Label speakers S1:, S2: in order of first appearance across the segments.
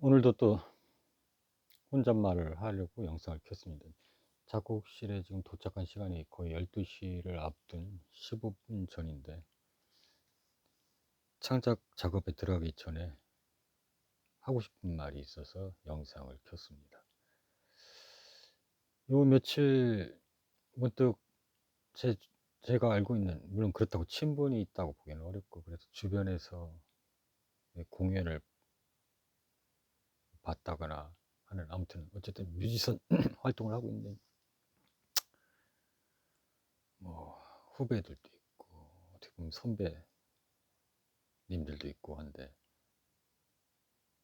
S1: 오늘도 또 혼잣말을 하려고 영상을 켰습니다. 작곡실에 지금 도착한 시간이 거의 12시를 앞둔 15분 전인데, 창작 작업에 들어가기 전에 하고 싶은 말이 있어서 영상을 켰습니다. 요 며칠 문득 제, 제가 알고 있는, 물론 그렇다고 친분이 있다고 보기는 어렵고, 그래서 주변에서 공연을 봤다거나 하는, 아무튼 어쨌든 뮤지션 활동을 하고 있는 뭐 후배들도 있고, 어떻게 보면 선배님들도 있고 한데,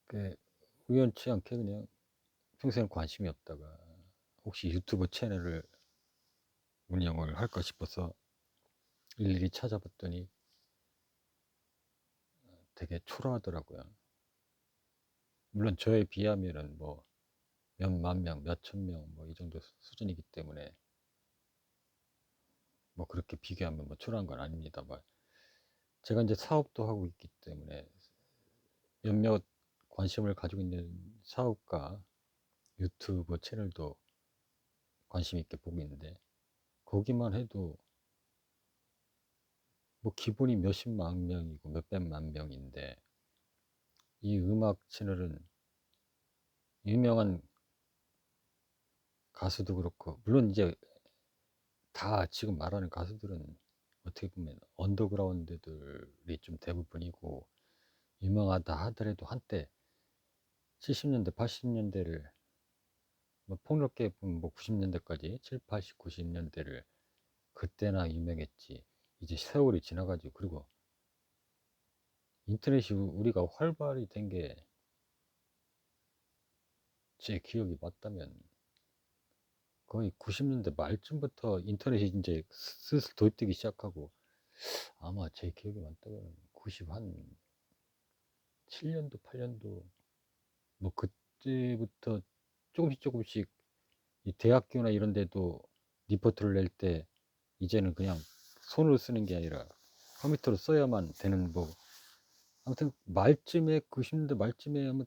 S1: 그 우연치 않게 그냥 평생 관심이 없다가 혹시 유튜브 채널을 운영을 할까 싶어서 일일이 찾아봤더니 되게 초라하더라고요. 물론 저에 비하면은 뭐 몇만 명, 몇천 명 뭐 이 정도 수준이기 때문에 뭐 그렇게 비교하면 뭐 초라한 건 아닙니다만, 제가 이제 사업도 하고 있기 때문에 몇몇 관심을 가지고 있는 사업가 유튜브 채널도 관심 있게 보고 있는데, 거기만 해도 뭐 기본이 몇십만 명이고 몇백만 명인데, 이 음악 채널은 유명한 가수도 그렇고, 물론 이제 다 지금 말하는 가수들은 어떻게 보면 언더그라운드들이 좀 대부분이고, 유명하다 하더라도 한때 70년대 80년대를 뭐 폭넓게 보면 뭐 90년대까지 7, 80, 90년대를 그때나 유명했지. 이제 세월이 지나가지고, 그리고 인터넷이 우리가 활발히 된 게, 제 기억이 맞다면 거의 90년대 말쯤부터 인터넷이 이제 슬슬 도입되기 시작하고, 아마 제 기억이 맞다면 90한 7년도 8년도 뭐 그때부터 조금씩 이 대학교나 이런 데도 리포트를 낼 때 이제는 그냥 손으로 쓰는 게 아니라 컴퓨터로 써야만 되는, 뭐 아무튼 말쯤에 90년대 말쯤에 아마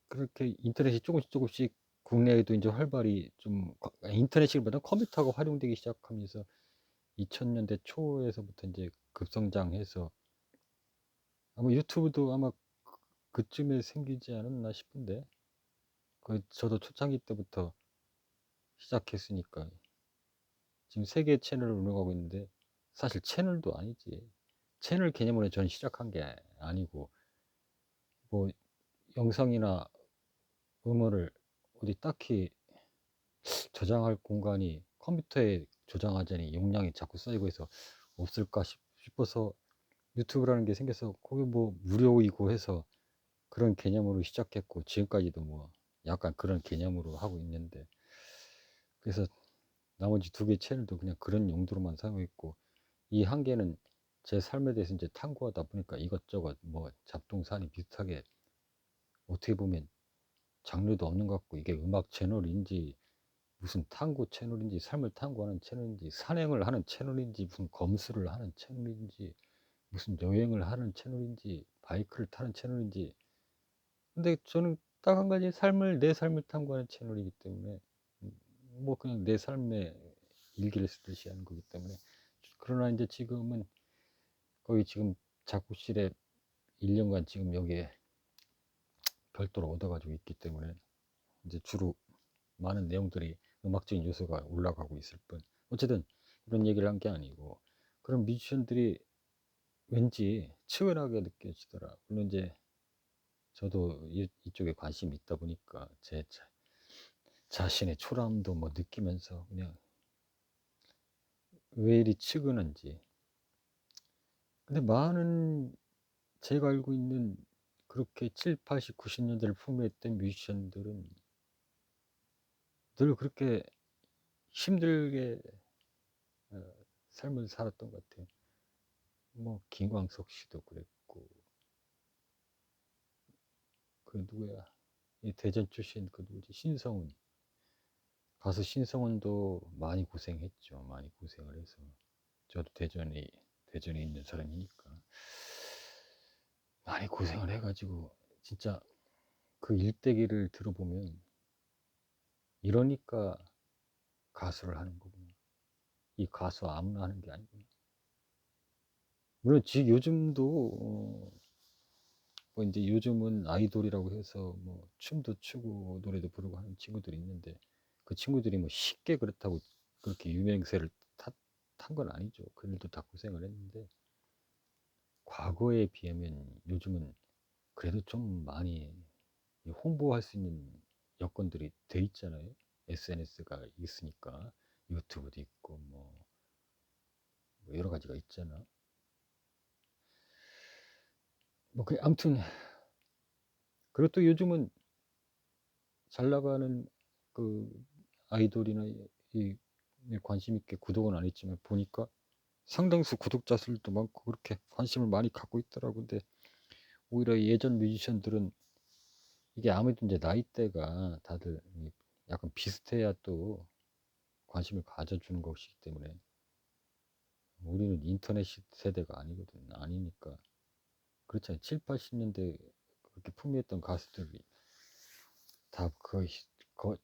S1: 그렇게 인터넷이 조금씩 국내에도 이제 활발히 좀, 인터넷이보다 컴퓨터가 활용되기 시작하면서 2000년대 초에서부터 이제 급성장해서, 아마 유튜브도 아마 그쯤에 생기지 않았나 싶은데, 저도 초창기 때부터 시작했으니까 지금 3개 채널을 운영하고 있는데, 사실 채널도 아니지. 채널 개념으로 전 시작한 게 아니고, 뭐 영상이나 음원을 어디 딱히 저장할 공간이, 컴퓨터에 저장하자니 용량이 자꾸 쌓이고 해서 없을까 싶어서 유튜브라는 게 생겨서, 거기 뭐 무료이고 해서 그런 개념으로 시작했고, 지금까지도 뭐 약간 그런 개념으로 하고 있는데, 그래서 나머지 2개 채널도 그냥 그런 용도로만 사용했고, 이 한 개는 제 삶에 대해서 이제 탐구하다 보니까 이것저것 뭐 잡동사니 비슷하게, 어떻게 보면 장르도 없는 것 같고, 이게 음악 채널인지 무슨 탐구 채널인지 삶을 탐구하는 채널인지 산행을 하는 채널인지 무슨 검수를 하는 채널인지 무슨 여행을 하는 채널인지 바이크를 타는 채널인지, 근데 저는 딱 한 가지, 내 삶을 탐구하는 채널이기 때문에, 뭐 그냥 내 삶의 일기를 쓰듯이 하는 거기 때문에. 그러나 이제 지금은 거의 지금 작곡실에 1년간 지금 여기에 별도로 얻어가지고 있기 때문에, 이제 주로 많은 내용들이 음악적인 요소가 올라가고 있을 뿐, 어쨌든 이런 얘기를 한 게 아니고, 그런 뮤지션들이 왠지 치열하게 느껴지더라. 물론 이제 저도 이쪽에 관심이 있다 보니까 제 자신의 초라함도 뭐 느끼면서, 그냥 왜 이리 측은한지. 근데 많은, 제가 알고 있는 그렇게 7, 80, 90년대를 풍미했던 뮤지션들은 늘 그렇게 힘들게 삶을 살았던 것 같아요. 뭐 김광석 씨도 그랬고, 그 누구야, 이 대전 출신 그 누구지, 신성훈, 가수 신성훈도 많이 고생했죠. 많이 고생을 해서, 저도 대전에 있는 사람이니까 많이 고생을 해가지고 진짜 그 일대기를 들어보면 이러니까 가수를 하는 거구나. 이 가수 아무나 하는 게 아니구나. 물론 요즘도 뭐 이제 요즘은 아이돌이라고 해서 뭐 춤도 추고 노래도 부르고 하는 친구들이 있는데 그 친구들이 뭐 쉽게 그렇다고 그렇게 유명세를 탄 건 아니죠. 그들도 다 고생을 했는데 과거에 비하면 요즘은 그래도 좀 많이 홍보할 수 있는 여건들이 돼 있잖아요. SNS가 있으니까 유튜브도 있고 뭐 여러 가지가 있잖아. 뭐 아무튼 그리고 또 요즘은 잘 나가는 그 아이돌이나 이 관심 있게 구독은 안 했지만 보니까 상당수 구독자 수도 많고 그렇게 관심을 많이 갖고 있더라고. 근데 오히려 예전 뮤지션들은 이게 아무래도 이제 나이대가 다들 약간 비슷해야 또 관심을 가져주는 것이기 때문에 우리는 인터넷 세대가 아니거든. 아니니까 그렇잖아요. 7, 80년대 그렇게 풍미했던 가수들이 다 거의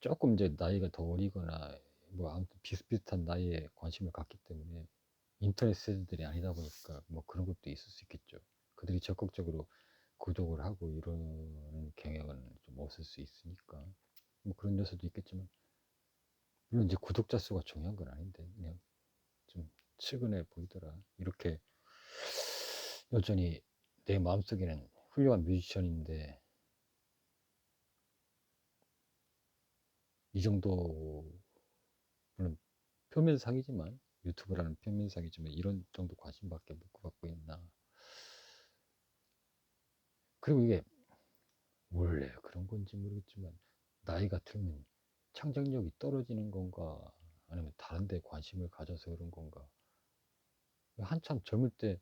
S1: 조금 이제 나이가 더 어리거나 뭐 아무튼 비슷비슷한 나이에 관심을 갖기 때문에 인터넷 세대들이 아니다 보니까 뭐 그런 것도 있을 수 있겠죠. 그들이 적극적으로 구독을 하고 이러는 경향은 좀 없을 수 있으니까 뭐 그런 요소도 있겠지만 물론 이제 구독자 수가 중요한 건 아닌데 그냥 좀 측은해 보이더라. 이렇게 여전히 내 마음속에는 훌륭한 뮤지션인데 이 정도 물론 표면상이지만 유튜브라는 표면상이지만 이런 정도 관심밖에 못 받고 있나. 그리고 이게 원래 그런 건지 모르겠지만 나이가 들면 창작력이 떨어지는 건가 아니면 다른 데 관심을 가져서 그런 건가. 한참 젊을 때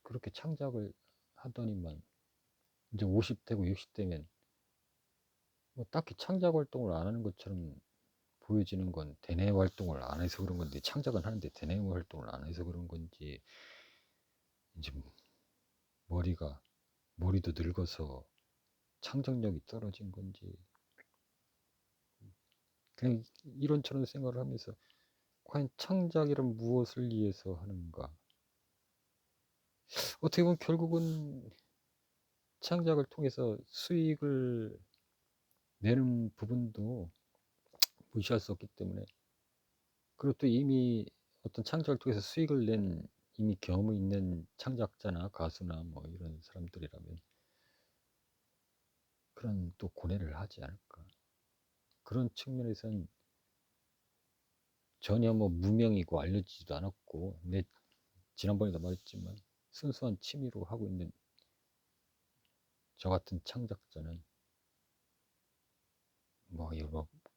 S1: 그렇게 창작을 하더니만 이제 50대고 60대면 뭐 딱히 창작 활동을 안 하는 것처럼 보여지는 건 대내 활동을 안 해서 그런 건데 창작은 하는데 대내 활동을 안 해서 그런 건지 이제 머리도 늙어서 창작력이 떨어진 건지 그냥 이런저런 생각을 하면서 과연 창작이란 무엇을 위해서 하는가. 어떻게 보면 결국은 창작을 통해서 수익을 내는 부분도 무시할 수 없기 때문에 그리고 또 이미 어떤 창작을 통해서 수익을 낸 이미 경험이 있는 창작자나 가수나 뭐 이런 사람들이라면 그런 또 고뇌를 하지 않을까. 그런 측면에서는 전혀 뭐 무명이고 알려지지도 않았고 지난번에도 말했지만 순수한 취미로 하고 있는 저 같은 창작자는 뭐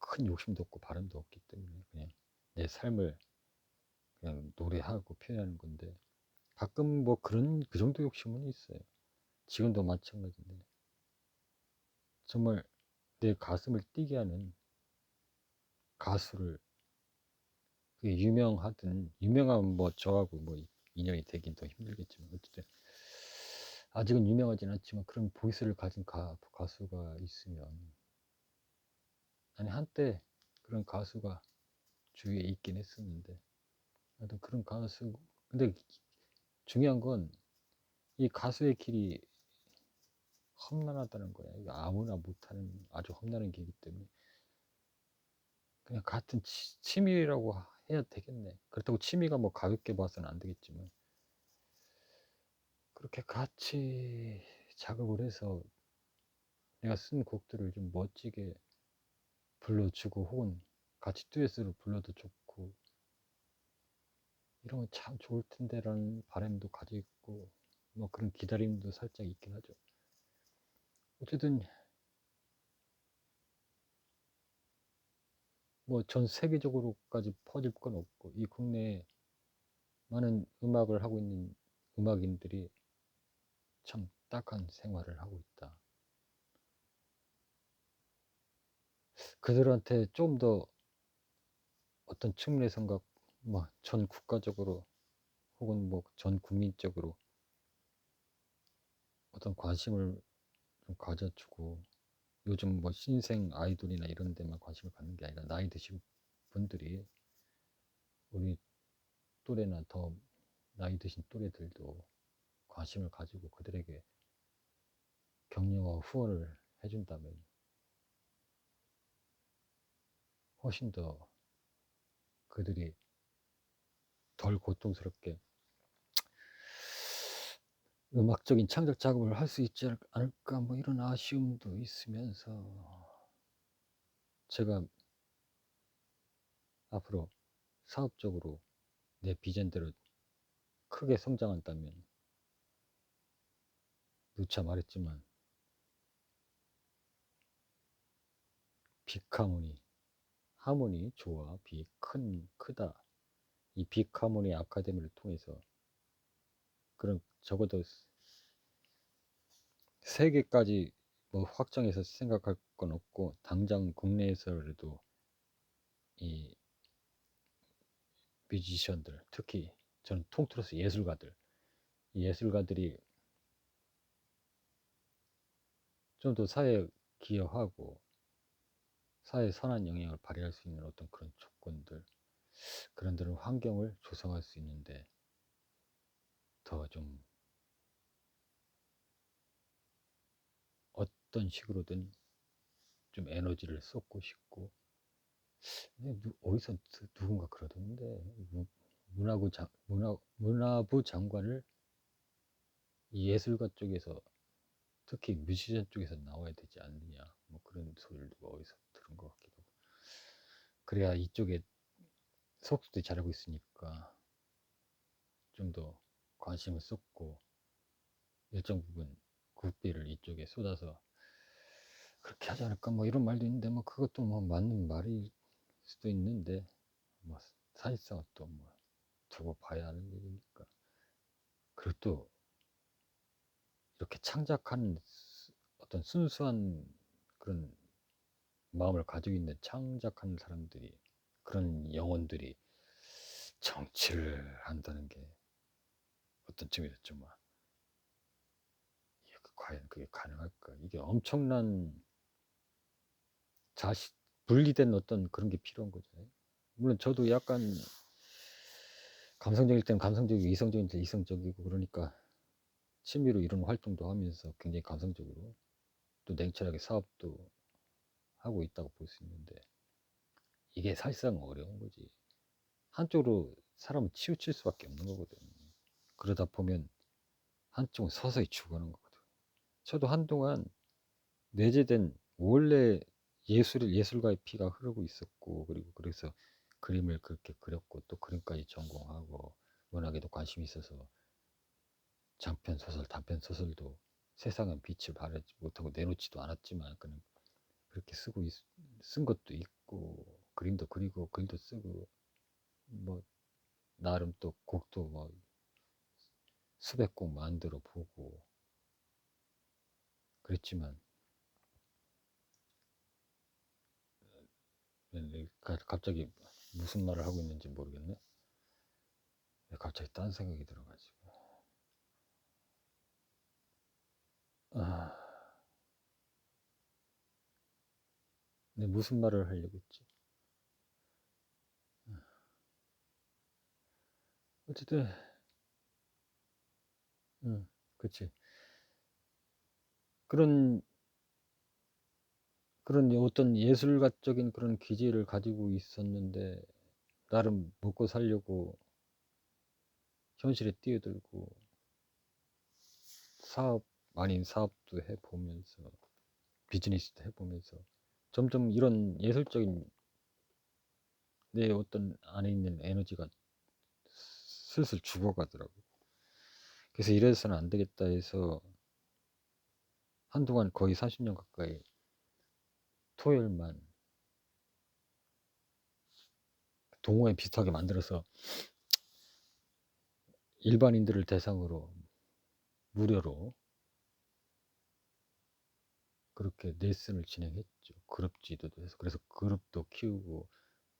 S1: 큰 욕심도 없고 바람도 없기 때문에 그냥 내 삶을 그냥 노래하고 표현하는 건데 가끔 뭐 그 정도 욕심은 있어요. 지금도 마찬가지인데 정말 내 가슴을 뛰게 하는 가수를 그게 유명하면 뭐 저하고 뭐 인연이 되긴 더 힘들겠지만 어쨌든 아직은 유명하진 않지만 그런 보이스를 가진 가수가 있으면 아니 한때 그런 가수가 주위에 있긴 했었는데 하여튼 그런 가수 근데 중요한 건 이 가수의 길이 험난하다는 거야. 이거 아무나 못하는 아주 험난한 길이기 때문에 그냥 같은 취미라고 해야 되겠네. 그렇다고 취미가 뭐 가볍게 봐서는 안 되겠지만 그렇게 같이 작업을 해서 내가 쓴 곡들을 좀 멋지게 불러주고 혹은 같이 듀엣으로 불러도 좋고 이러면 참 좋을 텐데라는 바람도 가지고 있고 뭐 그런 기다림도 살짝 있긴 하죠. 어쨌든 뭐 전 세계적으로까지 퍼질 건 없고 이 국내에 많은 음악을 하고 있는 음악인들이 참 딱한 생활을 하고 있다. 그들한테 좀 더 어떤 측면에선가 뭐 전 국가적으로 혹은 뭐 전 국민적으로 어떤 관심을 좀 가져주고, 요즘 뭐 신생 아이돌이나 이런 데만 관심을 갖는 게 아니라 나이 드신 분들이, 우리 또래나 더 나이 드신 또래들도 관심을 가지고 그들에게 격려와 후원을 해준다면 훨씬 더 그들이 덜 고통스럽게 음악적인 창작 작업을 할 수 있지 않을까, 뭐 이런 아쉬움도 있으면서, 제가 앞으로 사업적으로 내 비전대로 크게 성장한다면, 누차 말했지만 빅하모니, 하모니 좋아, 크다, 이 빅하모니 아카데미를 통해서 그런, 적어도 3개까지 뭐 확정해서 생각할 건 없고, 당장 국내에서라도 이 뮤지션들, 특히 저는 통틀어서 예술가들, 이 예술가들이 좀 더 사회에 기여하고 사회에 선한 영향을 발휘할 수 있는 어떤 그런 조건들, 그런 데는 환경을 조성할 수 있는데 더 좀 어떤 식으로든 좀 에너지를 쏟고 싶고. 어디서 누군가 그러던데, 문화부 장관을 이 예술가 쪽에서, 특히 뮤지션 쪽에서 나와야 되지 않느냐, 뭐 그런 소리를 누가 어디서 들은 것 같기도 하고. 그래야 이쪽에 속수도 잘하고 있으니까 좀 더 관심을 쏟고 일정 부분 국비를 이쪽에 쏟아서 그렇게 하지 않을까, 뭐 이런 말도 있는데, 뭐 그것도 뭐 맞는 말일 수도 있는데, 뭐 사실상 또 뭐 두고 봐야 하는 일이니까. 그리고 또 이렇게 창작하는 어떤 순수한 그런 마음을 가지고 있는 창작하는 사람들이, 그런 영혼들이 정치를 한다는 게 어떤 점에서 좀, 과연 그게 가능할까? 이게 엄청난 자식 분리된 어떤 그런 게 필요한 거잖아요. 물론 저도 약간 감성적일 때는 감성적이고 이성적일 때 이성적이고, 그러니까 취미로 이런 활동도 하면서 굉장히 감성적으로 또 냉철하게 사업도 하고 있다고 볼 수 있는데, 이게 사실상 어려운 거지. 한쪽으로 사람을 치우칠 수밖에 없는 거거든. 그러다 보면 한쪽은 서서히 죽어가는 거거든. 저도 한동안 내재된 원래 예술가의 피가 흐르고 있었고, 그리고 그래서 그림을 그렇게 그렸고, 또 그림까지 전공하고, 문학에도 관심이 있어서 장편 소설, 단편 소설도 세상은 빛을 발하지 못하고 내놓지도 않았지만, 그는 그렇게 쓴 것도 있고, 그림도 그리고 글도 쓰고, 뭐 나름 또 곡도 뭐 수백 곡 만들어 보고 그랬지만, 갑자기 무슨 말을 하고 있는지 모르겠네. 갑자기 딴 생각이 들어가지고. 아, 근데 무슨 말을 하려고 했지? 어쨌든, 그치. 그런, 그런 어떤 예술가적인 그런 기질을 가지고 있었는데, 나름 먹고 살려고 현실에 뛰어들고, 사업 아닌 사업도 해보면서, 비즈니스도 해보면서, 점점 이런 예술적인 내 어떤 안에 있는 에너지가 슬슬 죽어가더라고. 그래서 이래서는 안 되겠다 해서 한동안 거의 30년 가까이 토요일만 동호회 비슷하게 만들어서 일반인들을 대상으로 무료로 그렇게 레슨을 진행했죠. 그룹 지도도 해서. 그래서 그룹도 키우고,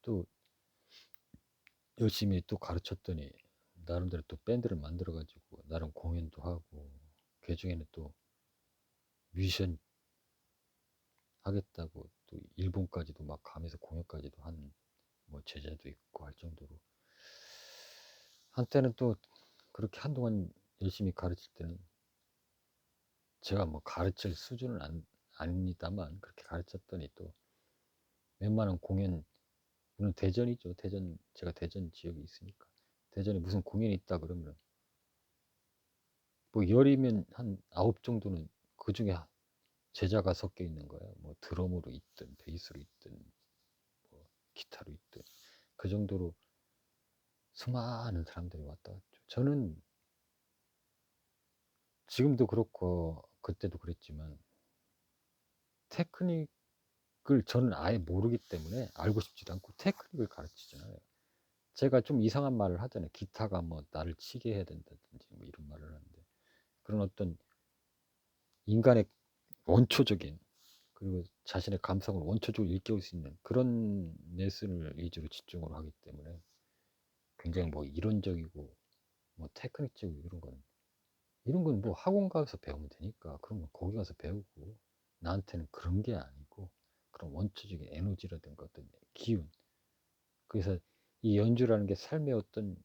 S1: 또 열심히 또 가르쳤더니 나름대로 또 밴드를 만들어 가지고 나름 공연도 하고, 그 중에는 또 뮤지션 하겠다고 또 일본까지도 막 가면서 공연까지도 한 뭐 제자도 있고 할 정도로 한때는 또 그렇게 한동안 열심히 가르칠 때는 제가 뭐 가르칠 수준은 아닙니다만 그렇게 가르쳤더니 또 웬만한 공연 물론 대전이죠. 대전 제가 대전 지역에 있으니까 대전에 무슨 공연이 있다 그러면 뭐 열이면 한 9 정도는 그 중에 제자가 섞여 있는 거예요. 뭐 드럼으로 있든 베이스로 있든 뭐 기타로 있든 그 정도로 수많은 사람들이 왔다 갔죠. 저는 지금도 그렇고 그때도 그랬지만 테크닉을 저는 아예 모르기 때문에 알고 싶지도 않고 테크닉을 가르치잖아요. 제가 좀 이상한 말을 하잖아요. 기타가 뭐 나를 치게 해야 된다든지 뭐 이런 말을 하는데 그런 어떤 인간의 원초적인 그리고 자신의 감성을 원초적으로 일깨울 수 있는 그런 레슨을 위주로 집중을 하기 때문에 굉장히 뭐 이론적이고 뭐 테크닉적이고 이런 건 뭐 학원 가서 배우면 되니까 그런 건 거기 가서 배우고 나한테는 그런 게 아니고 그런 원초적인 에너지라든가 어떤 기운 그래서 이 연주라는 게 삶의 어떤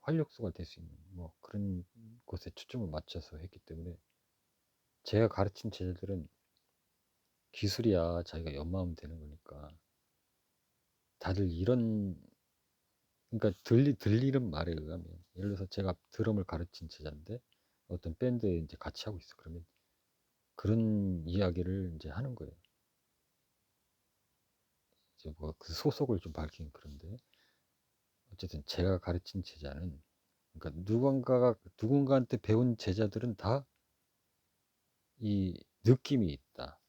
S1: 활력소가 될 수 있는 뭐 그런 곳에 초점을 맞춰서 했기 때문에 제가 가르친 제자들은 기술이야 자기가 연마하면 되는 거니까 다들 이런 그러니까 들리는 말에 의하면 예를 들어서 제가 드럼을 가르친 제자인데 어떤 밴드에 이제 같이 하고 있어 그러면 그런 이야기를 이제 하는 거예요. 이제 뭐 그 소속을 좀 밝히긴 그런데 어쨌든 제가 가르친 제자는 그러니까 누군가한테 배운 제자들은 다 이 느낌이 있다.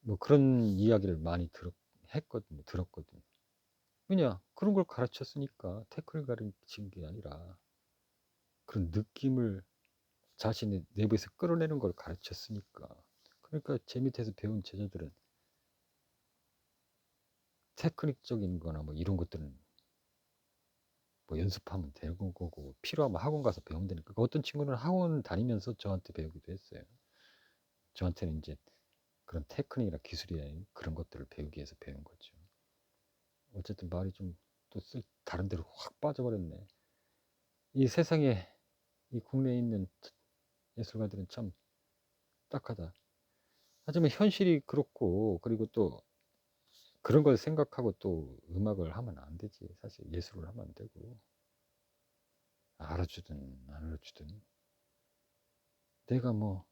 S1: 뭐 그런 이야기를 많이 들었거든요. 왜냐? 그런 걸 가르쳤으니까 태클 가르친 게 아니라 그런 느낌을 자신의 내부에서 끌어내는 걸 가르쳤으니까. 그러니까 제 밑에서 배운 제자들은 테크닉적인 거나 뭐 이런 것들은 뭐 연습하면 되는 거고 필요하면 학원 가서 배우면 되니까 어떤 친구는 학원 다니면서 저한테 배우기도 했어요. 저한테는 이제 그런 테크닉이나 기술이나 그런 것들을 배우기 위해서 배운 거죠. 어쨌든 말이 좀 또 다른 데로 확 빠져버렸네. 이 세상에 이 국내에 있는 예술가들은 참 딱하다. 하지만 현실이 그렇고 그리고 또 그런 걸 생각하고 또 음악을 하면 안 되지. 사실 예술을 하면 안 되고 알아주든 안 알아주든 내가 뭐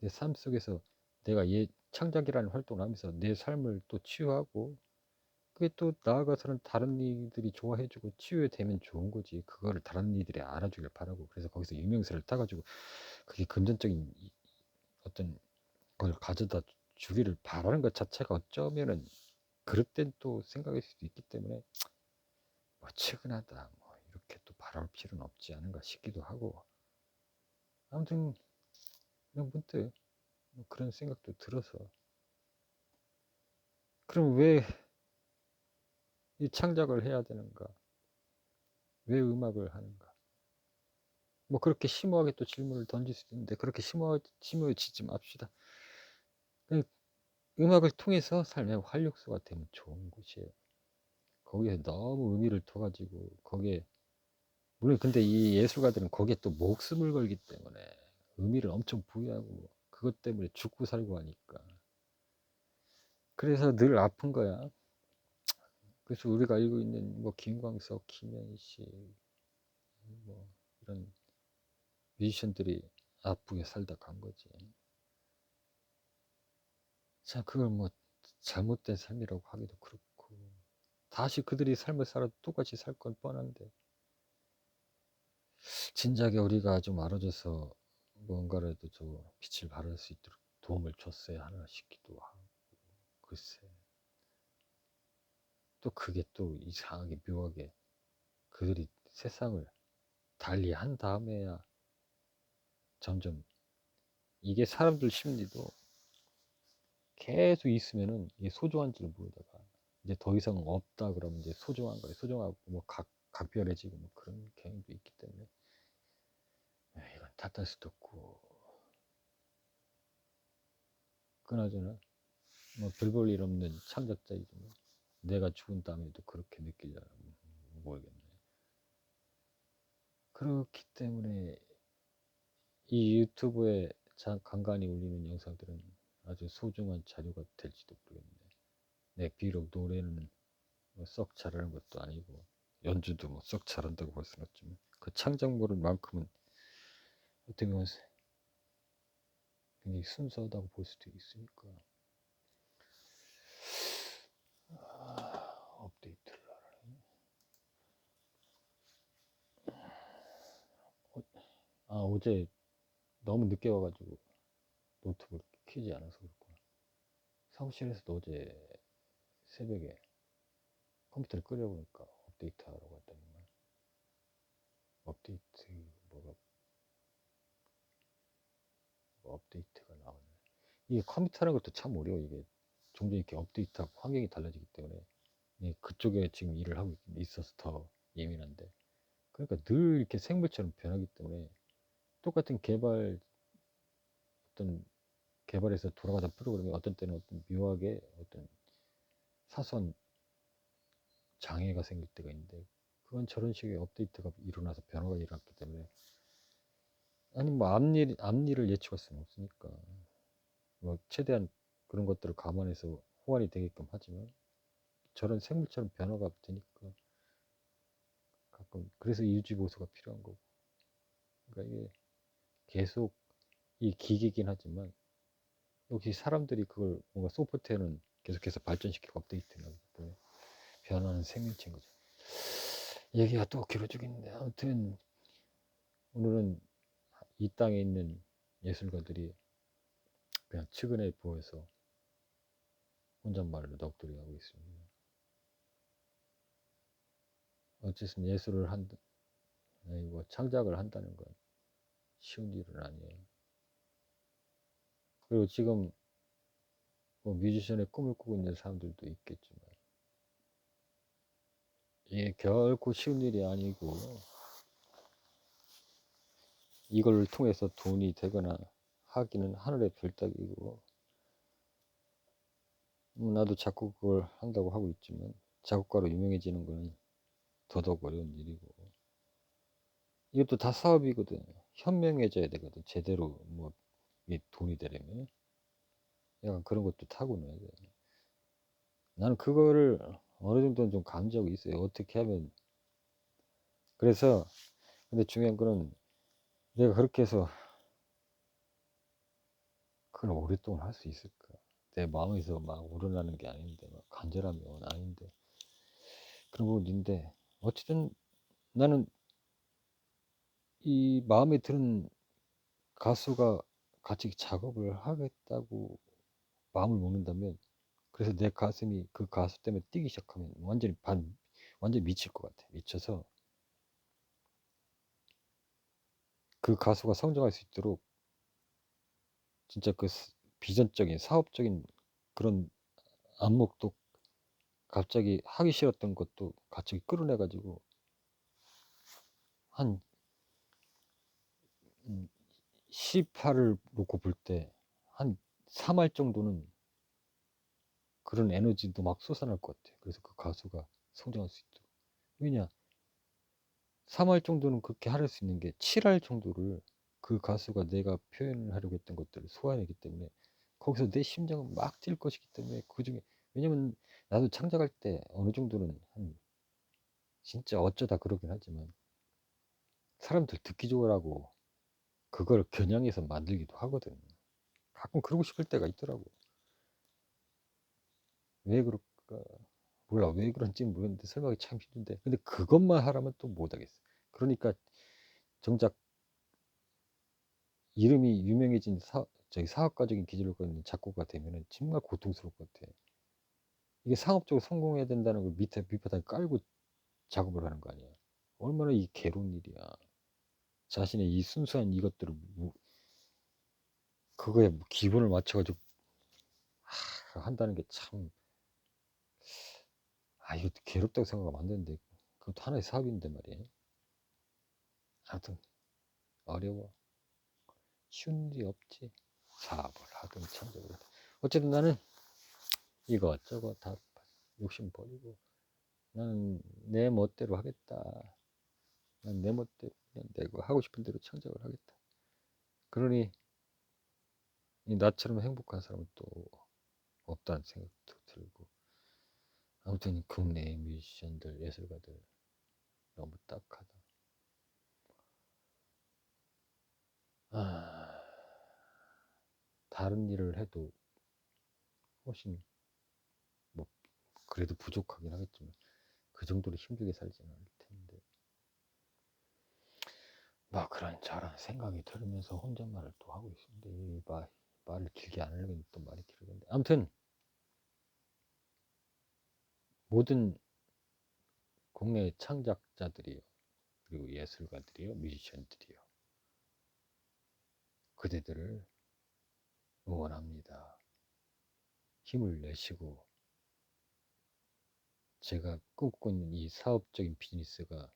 S1: 내 삶 속에서 내가 창작이라는 활동을 하면서 내 삶을 또 치유하고 그게 또 나아가서는 다른 이들이 좋아해주고 치유되면 좋은 거지. 그거를 다른 이들이 알아주길 바라고 그래서 거기서 유명세를 타가지고 그게 금전적인 어떤 걸 가져다 주기를 바라는 것 자체가 어쩌면은 그럴 땐 또 생각일 수도 있기 때문에 뭐 측은하다 뭐 이렇게 또 바랄 필요는 없지 않은가 싶기도 하고 아무튼 그냥 문득 뭐 그런 생각도 들어서 그럼 왜 이 창작을 해야 되는가? 왜 음악을 하는가? 뭐 그렇게 심오하게 또 질문을 던질 수도 있는데 그렇게 심오해지지 맙시다. 음악을 통해서 삶의 활력소가 되면 좋은 곳이에요. 거기에 너무 의미를 둬가지고 거기에 물론 근데 이 예술가들은 거기에 또 목숨을 걸기 때문에 의미를 엄청 부여하고 그것 때문에 죽고 살고 하니까 그래서 늘 아픈 거야. 그래서 우리가 알고 있는 뭐 김광석, 김현식 뭐 이런 뮤지션들이 아프게 살다 간 거지. 자, 그걸 뭐 잘못된 삶이라고 하기도 그렇고 다시 그들이 삶을 살아도 똑같이 살 건 뻔한데 진작에 우리가 좀 알아줘서 뭔가라도 좀 빛을 발할 수 있도록 도움을 줬어야 하나 싶기도 하고 글쎄 또 그게 또 이상하게 묘하게 그들이 세상을 달리 한 다음에야 점점 이게 사람들 심리도 계속 있으면은 이게 소중한 줄 모르다가 이제 더 이상 없다 그러면 이제 소중한 거예요. 소중하고 뭐 각별해지고 뭐 그런 경향도 있기 때문에 이건 탓할 수도 없고, 그나저나 뭐 별 볼 일 없는 창작자이지 뭐. 내가 죽은 다음에도 그렇게 느끼려나 모르겠네. 그렇기 때문에 이 유튜브에 간간히 올리는 영상들은 아주 소중한 자료가 될지도 모르겠네. 내 비록 노래는 뭐썩 잘하는 것도 아니고 연주도 뭐 썩 잘한다고 볼 수는 없지만 그 창작물만큼은 어떻게 보면 굉장히 순수하다고 볼 수도 있으니까. 업데이트를 어제 너무 늦게 와가지고 노트북을 켜지 않아서 그렇구나. 사무실에서도 어제 새벽에 컴퓨터를 끄려보니까 업데이트 하러 갔더니만 업데이트 업데이트가 나오네. 이게 컴퓨터라는 것도 참 어려워. 이게 종종 이렇게 업데이트하고 환경이 달라지기 때문에 그쪽에 지금 일을 하고 있어서 더 예민한데, 그러니까 늘 이렇게 생물처럼 변하기 때문에 똑같은 어떤 개발에서 돌아가다 프로그램이 어떤 때는 어떤 묘하게 어떤 사소한 장애가 생길 때가 있는데, 그건 저런 식의 업데이트가 일어나서 변화가 일어났기 때문에, 아니 뭐 앞일을 예측할 수는 없으니까 뭐 최대한 그런 것들을 감안해서 호환이 되게끔 하지만 저런 생물처럼 변화가 되니까 가끔 그래서 유지 보수가 필요한 거고. 그러니까 이게 계속 이 기기긴 하지만 역시 사람들이 그걸 뭔가 소프트웨어는 계속해서 발전시키고 업데이트를 하기 때문에 변하는 생명체인 거죠. 얘기가 또 길어지겠는데, 아무튼 오늘은 이 땅에 있는 예술가들이 그냥 측은해 보여서 혼잣말로 넋두리 하고 있습니다. 어쨌든 예술을 뭐 창작을 한다는 건 쉬운 일은 아니에요. 그리고 지금 뭐 뮤지션의 꿈을 꾸고 있는 사람들도 있겠지만 이게 결코 쉬운 일이 아니고, 이걸 통해서 돈이 되거나 하기는 하늘의 별따기고, 나도 작곡을 한다고 하고 있지만 작곡가로 유명해지는 거는 더더욱 어려운 일이고, 이것도 다 사업이거든. 현명해져야 되거든. 제대로 뭐 이게 돈이 되려면 약간 그런 것도 타고나야 돼. 나는 그거를 어느 정도는 좀 감지하고 있어요. 어떻게 하면. 그래서 근데 중요한 거는 내가 그렇게 해서 그걸 오랫동안 할 수 있을까? 내 마음에서 막 우러나는 게 아닌데, 막 간절하면 아닌데, 그런 부분인데, 어쨌든 나는 이 마음에 드는 가수가 같이 작업을 하겠다고 마음을 먹는다면, 그래서 내 가슴이 그 가수 때문에 뛰기 시작하면 완전히 미칠 것 같아. 미쳐서 그 가수가 성장할 수 있도록 진짜 그 비전적인 사업적인 그런 안목도, 갑자기 하기 싫었던 것도 갑자기 끌어내가지고 한 10화를 놓고 볼 때 한 3할 정도는 그런 에너지도 막 솟아날 것 같아. 그래서 그 가수가 성장할 수 있도록. 왜냐, 3할 정도는 그렇게 할 수 있는 게 7할 정도를 그 가수가 내가 표현을 하려고 했던 것들을 소화하기 때문에 거기서 내 심장은 막 뛸 것이기 때문에, 그중에, 왜냐면 나도 창작할 때 어느 정도는 진짜 어쩌다 그러긴 하지만 사람들 듣기 좋으라고 그걸 겨냥해서 만들기도 하거든. 가끔 그러고 싶을 때가 있더라고. 왜 그럴까 몰라. 왜 그런지 모르겠는데 설명이 참 힘든데, 근데 그것만 하라면 또 못하겠어. 그러니까 정작 이름이 유명해진 저기 사업가적인 기질을 갖는 작곡가 되면은 정말 고통스러울 것 같아. 이게 상업적으로 성공해야 된다는 걸 밑바닥에 깔고 작업을 하는 거 아니야. 얼마나 이 괴로운 일이야. 자신의 이 순수한 이것들을 그거에 기본을 맞춰가지고 한다는 게 참, 이것도 괴롭다고 생각하면 안 되는데, 그것도 하나의 사업인데 말이야. 아무튼 어려워. 쉬운 일이 없지. 사업을 하든 창작을 하든. 어쨌든 나는 이것저것 다 욕심 버리고 나는 내 멋대로 하겠다. 난 내 멋대로 그냥 내가 하고 싶은 대로 창작을 하겠다. 그러니 나처럼 행복한 사람은 또 없다는 생각도 들고 아무튼 국내 뮤지션들 예술가들 너무 딱하다. 다른 일을 해도 훨씬 뭐 그래도 부족하긴 하겠지만 그 정도로 힘들게 살지는 않을 텐데 막 그런 저런 생각이 들으면서 혼잣말을 또 하고 있습니다. 이 말을 길게 안 하려고 했는데 또 말이 길어졌는데 아무튼 모든 국내 창작자들이요 그리고 예술가들이요 뮤지션들이요 그대들을 응원합니다. 힘을 내시고 제가 꿈꾸고 있는 이 사업적인 비즈니스가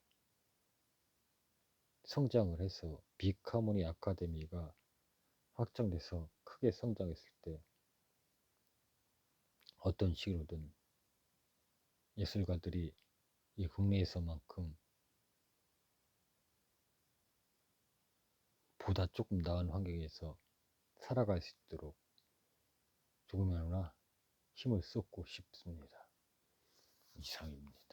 S1: 성장을 해서 빅하모니 아카데미가 확장돼서 크게 성장했을 때 어떤 식으로든 예술가들이 이 국내에서만큼 보다 조금 나은 환경에서 살아갈 수 있도록 조금이나마 힘을 쏟고 싶습니다. 이상입니다.